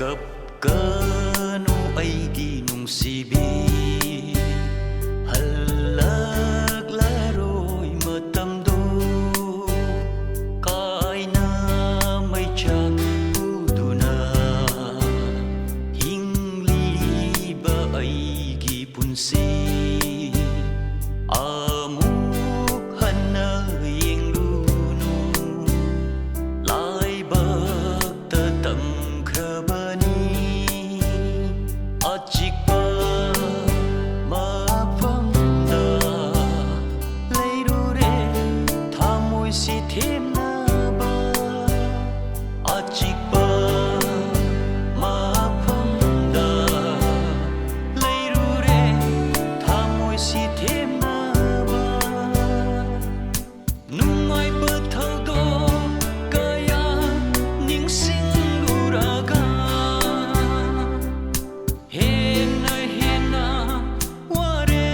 Kapkano aigi nungsibi Halaglaro'y matamdo Kaina may tiyak udo na Hingli ba ay gipunsi Amukhan na yung luno Lai bag tatam si thêm na ba achik ba ma pham da leiru re thamoi si thêm na ba nungai ba thau do kaya ning sing luraga hena ware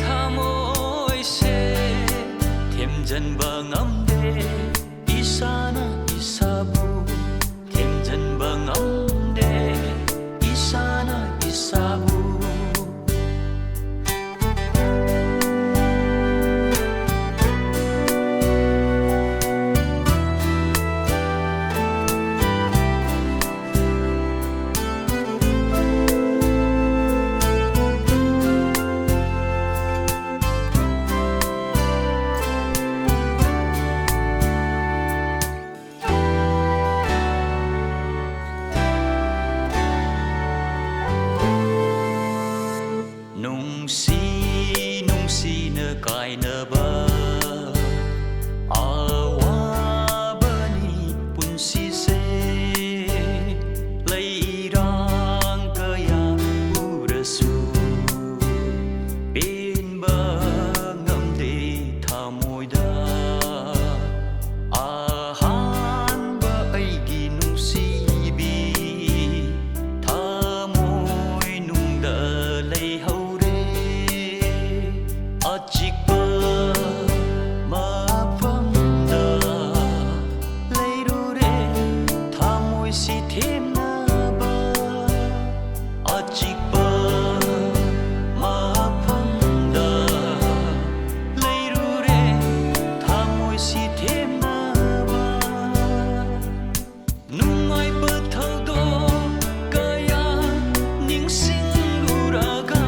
thamoi se thêm dần ba ngắm đê isana isabu thêm dần ba ngắm đê isana isabu Nungsi na kai na ba awa bani punsi se leirang kaya urasu bin ba ngam de thamoi da ahan ba ai gi nungsi bi thamoi nung da lei hau achik ba ma pham da leiru re thamoi si thêm na ba achik ba ma pham da leiru re thamoi si thêm na ba nungai ba thau do kaya ning sing luraga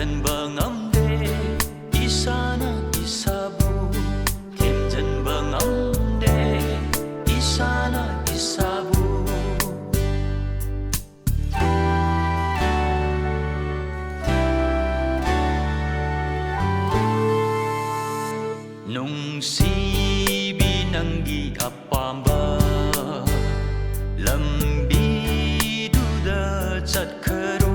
dần ba ngắm đê isana isabu thêm dần ba ngắm đê isana isabu nung si binanggi apamba lambi duda chat kharo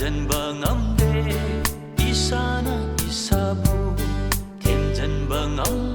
dần ba ngắm đê isana isabu thêm dần ba ngắm